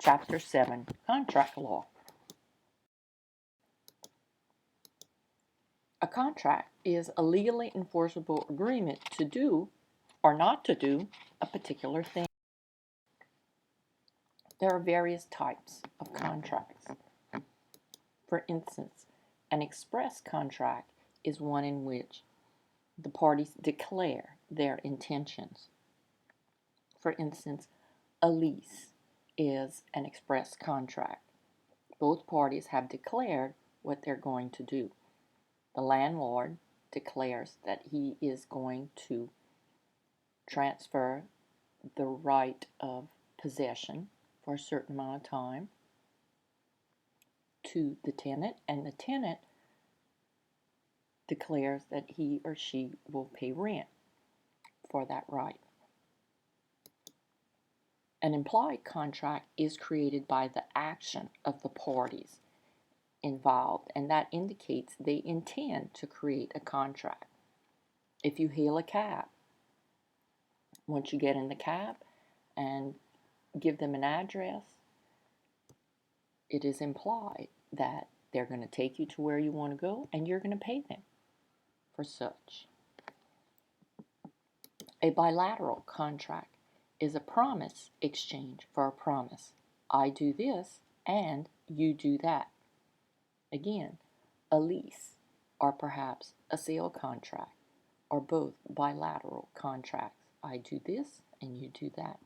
Chapter 7, Contract Law. A contract is a legally enforceable agreement to do or not to do a particular thing. There are various types of contracts. For instance, an express contract is one in which the parties declare their intentions. For instance, a lease is an express contract. Both parties have declared what they're going to do. The landlord declares that he is going to transfer the right of possession for a certain amount of time to the tenant, and the tenant declares that he or she will pay rent for that right. An implied contract is created by the action of the parties involved, and that indicates they intend to create a contract. If you hail a cab, once you get in the cab and give them an address, it is implied that they're going to take you to where you want to go and you're going to pay them for such. A bilateral contract is a promise exchange for a promise. I do this and you do that. Again, a lease or perhaps a sale contract are both bilateral contracts. I do this and you do that.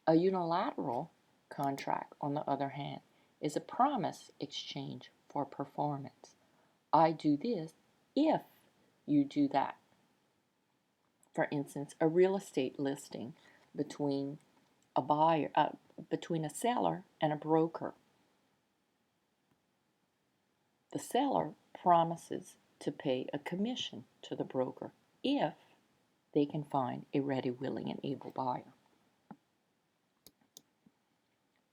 A unilateral contract, on the other hand, is a promise exchange for performance. I do this if you do that. For instance, a real estate listing between a seller and a broker. The seller promises to pay a commission to the broker if they can find a ready, willing, and able buyer.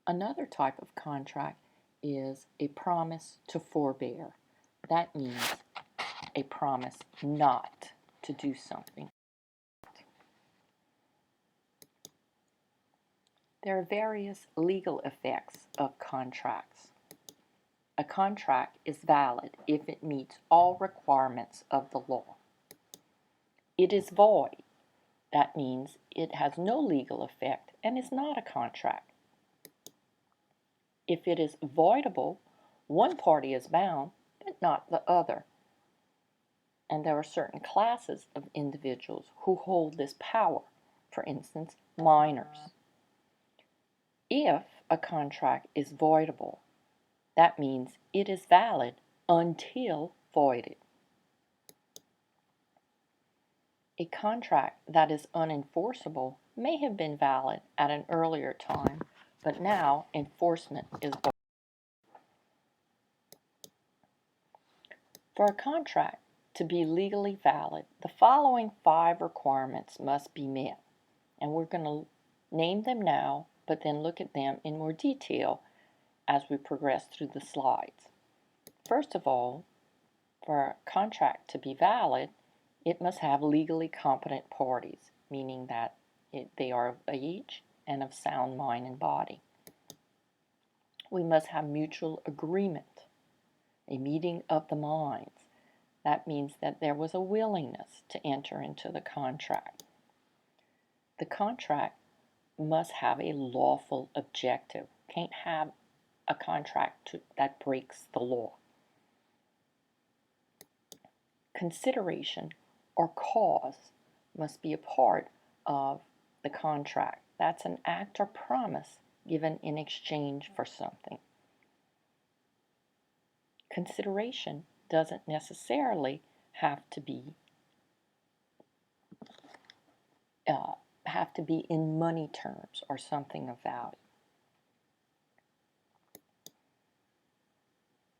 Another type of contract is a promise to forbear. That means a promise not to do something. There are various legal effects of contracts. A contract is valid if it meets all requirements of the law. It is void. That means it has no legal effect and is not a contract. If it is voidable, one party is bound, but not the other. And there are certain classes of individuals who hold this power, for instance, minors. If a contract is voidable, that means it is valid until voided. A contract that is unenforceable may have been valid at an earlier time, but now enforcement is void. For a contract to be legally valid, the following 5 requirements must be met, and we're going to name them now, but then look at them in more detail as we progress through the slides. First of all, for a contract to be valid, it must have legally competent parties, meaning that they are of age and of sound mind and body. We must have mutual agreement, a meeting of the minds. That means that there was a willingness to enter into the contract. The contract must have a lawful objective. Can't have a contract that breaks the law. Consideration or cause must be a part of the contract. That's an act or promise given in exchange for something. Consideration doesn't necessarily have to be in money terms or something of value.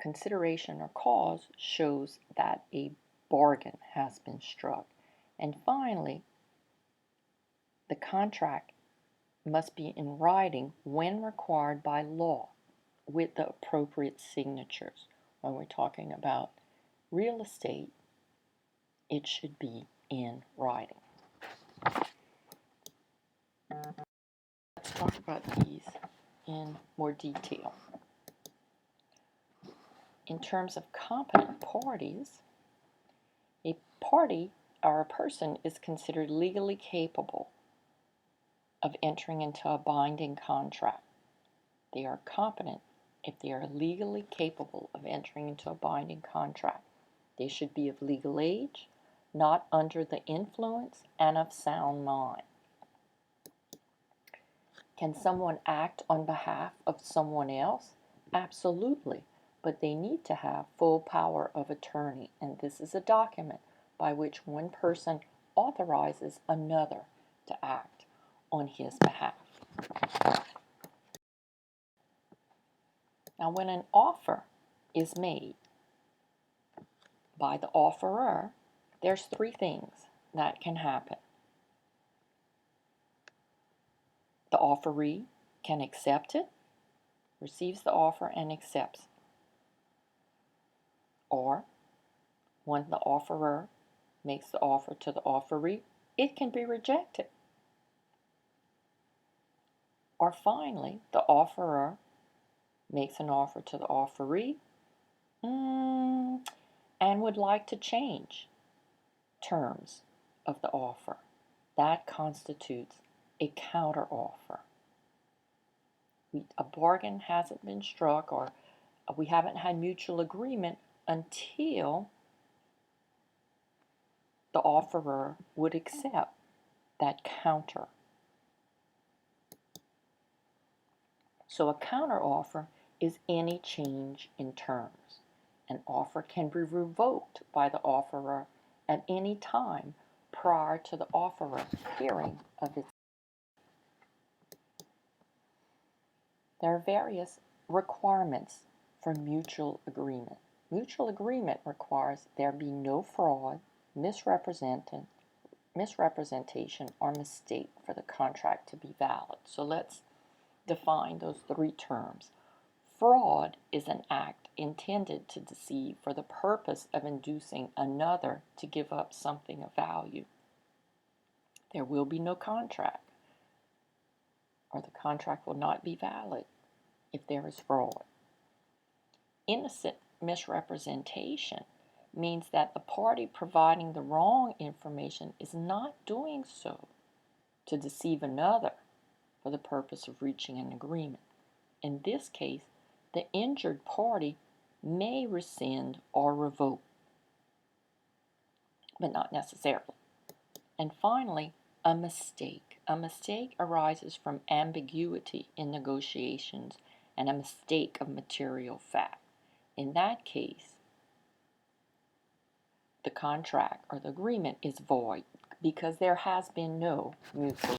Consideration or cause shows that a bargain has been struck. And finally, the contract must be in writing when required by law with the appropriate signatures. When we're talking about real estate, it should be in writing. Let's talk about these in more detail. In terms of competent parties, a party or a person is considered legally capable of entering into a binding contract. They are competent if they are legally capable of entering into a binding contract. They should be of legal age, not under the influence, and of sound mind. Can someone act on behalf of someone else? Absolutely, but they need to have full power of attorney, and this is a document by which one person authorizes another to act on his behalf. Now, when an offer is made by the offerer, there's three things that can happen. The offeree can accept it, receives the offer and accepts. Or, when the offerer makes the offer to the offeree, it can be rejected. Or finally, the offerer makes an offer to the offeree and would like to change terms of the offer. That constitutes a counteroffer. A bargain hasn't been struck, or we haven't had mutual agreement until the offerer would accept that counter. So a counteroffer is any change in terms. An offer can be revoked by the offerer at any time prior to the offerer hearing of its. There are various requirements for mutual agreement. Mutual agreement requires there be no fraud, misrepresentation, or mistake for the contract to be valid. So let's define those three terms. Fraud is an act intended to deceive for the purpose of inducing another to give up something of value. There will be no contract, or the contract will not be valid if there is fraud. Innocent misrepresentation means that the party providing the wrong information is not doing so to deceive another for the purpose of reaching an agreement. In this case, the injured party may rescind or revoke, but not necessarily. And finally, a mistake. A mistake arises from ambiguity in negotiations and a mistake of material fact. In that case, the contract or the agreement is void because there has been no mutual.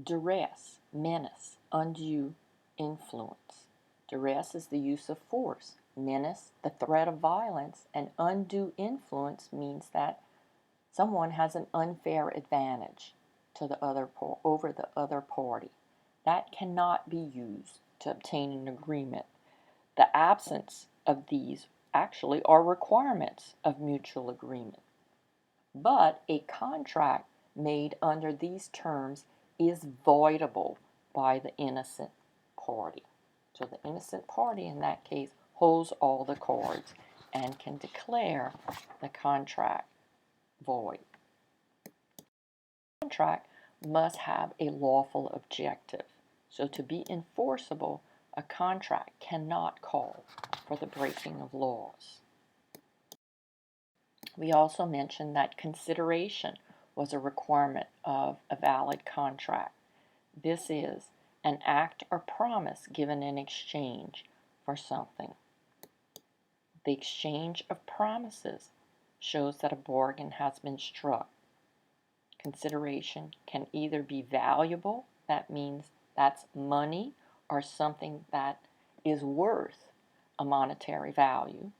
Duress, menace, undue influence. Duress is the use of force. Menace, the threat of violence, and undue influence means that someone has an unfair advantage to the other over the other party. That cannot be used to obtain an agreement. The absence of these actually are requirements of mutual agreement. But a contract made under these terms is voidable by the innocent party. So the innocent party in that case holds all the cards and can declare the contract void. The contract must have a lawful objective. So to be enforceable, a contract cannot call for the breaking of laws. We also mentioned that consideration was a requirement of a valid contract. This is an act or promise given in exchange for something. The exchange of promises shows that a bargain has been struck. Consideration can either be valuable, that means that's money or something that is worth a monetary value.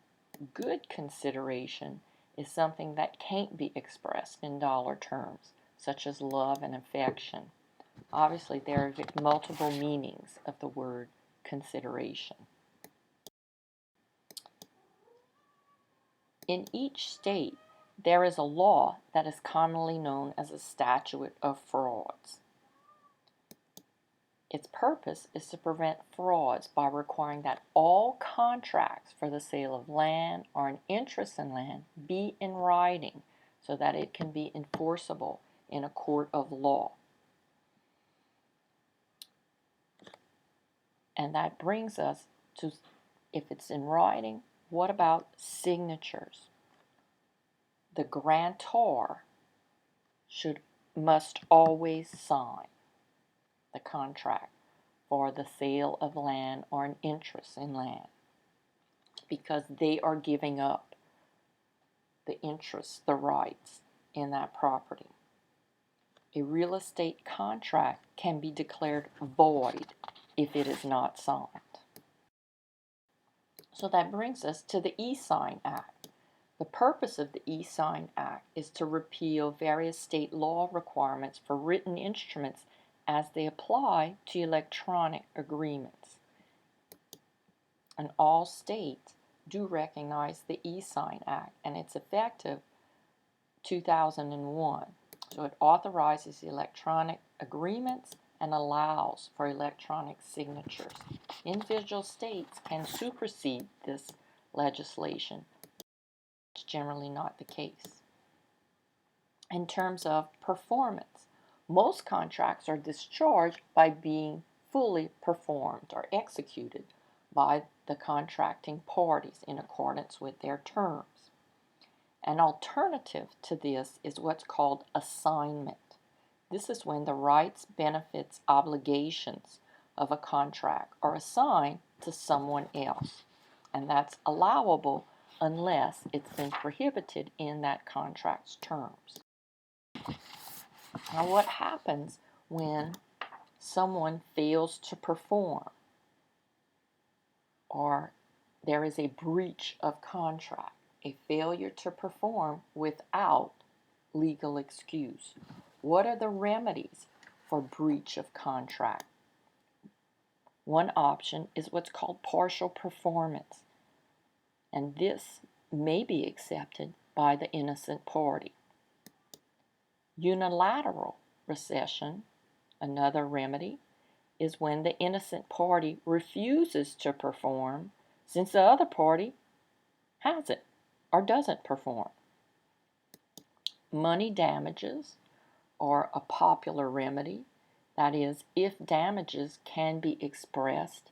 Good consideration is something that can't be expressed in dollar terms, such as love and affection. Obviously, there are multiple meanings of the word consideration. In each state, there is a law that is commonly known as a statute of frauds. Its purpose is to prevent frauds by requiring that all contracts for the sale of land or an interest in land be in writing so that it can be enforceable in a court of law. And that brings us to, if it's in writing, what about signatures? The grantor must always sign the contract for the sale of land or an interest in land, because they are giving up the interests, the rights in that property. A real estate contract can be declared void if it is not signed. So that brings us to the e-Sign Act. The purpose of the e-Sign Act is to repeal various state law requirements for written instruments as they apply to electronic agreements. And all states do recognize the e-Sign Act, and it's effective 2001. So it authorizes electronic agreements and allows for electronic signatures. Individual states can supersede this legislation. It's generally not the case. In terms of performance, most contracts are discharged by being fully performed or executed by the contracting parties in accordance with their terms. An alternative to this is what's called assignment. This is when the rights, benefits, obligations of a contract are assigned to someone else, and that's allowable unless it's been prohibited in that contract's terms. Now, what happens when someone fails to perform or there is a breach of contract, a failure to perform without legal excuse? What are the remedies for breach of contract? One option is what's called partial performance, and this may be accepted by the innocent party. Unilateral rescission, another remedy, is when the innocent party refuses to perform since the other party hasn't or doesn't perform. Money damages are a popular remedy. That is, if damages can be expressed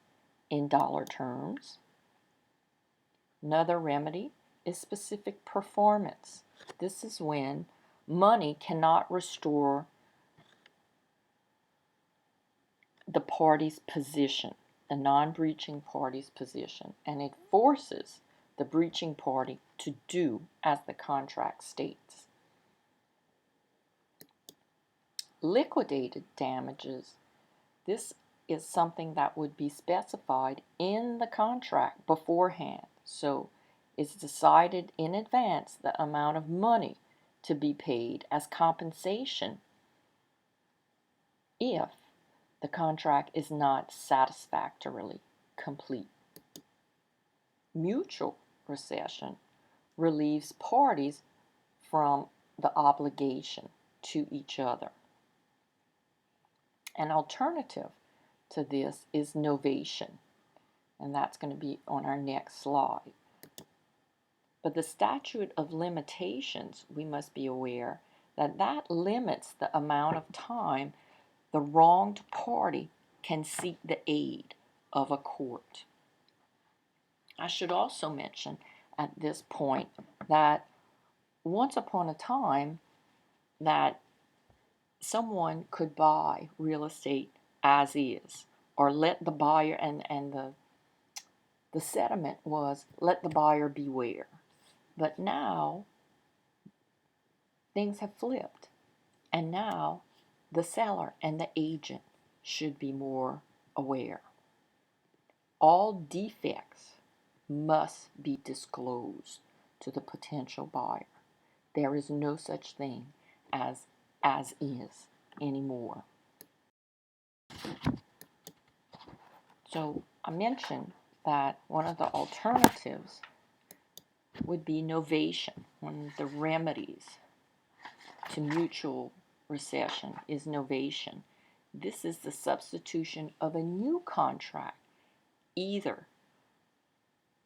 in dollar terms. Another remedy is specific performance. This is when money cannot restore the party's position, the non-breaching party's position, and it forces the breaching party to do as the contract states. Liquidated damages, this is something that would be specified in the contract beforehand. So it's decided in advance the amount of money to be paid as compensation if the contract is not satisfactorily complete. Mutual rescission relieves parties from the obligation to each other. An alternative to this is novation, and that's going to be on our next slide. But the statute of limitations, we must be aware that limits the amount of time the wronged party can seek the aid of a court. I should also mention at this point that once upon a time that someone could buy real estate as is, or let the buyer, and the sentiment was, let the buyer beware. But now things have flipped, and now the seller and the agent should be more aware. All defects must be disclosed to the potential buyer. There is no such thing as is anymore. So I mentioned that one of the alternatives would be novation. one of the remedies to mutual recession is novation. This is the substitution of a new contract, either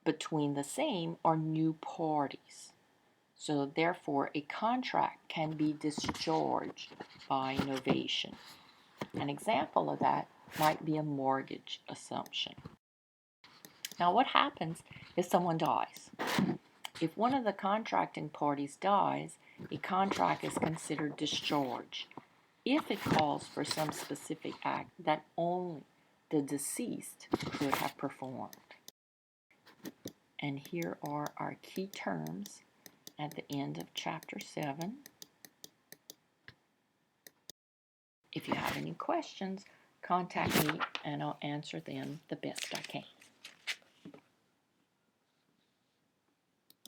between the same or new parties. So therefore, a contract can be discharged by novation. An example of that might be a mortgage assumption. Now, what happens if someone dies? If one of the contracting parties dies, a contract is considered discharged if it calls for some specific act that only the deceased could have performed. And here are our key terms at the end of Chapter 7. If you have any questions, contact me and I'll answer them the best I can.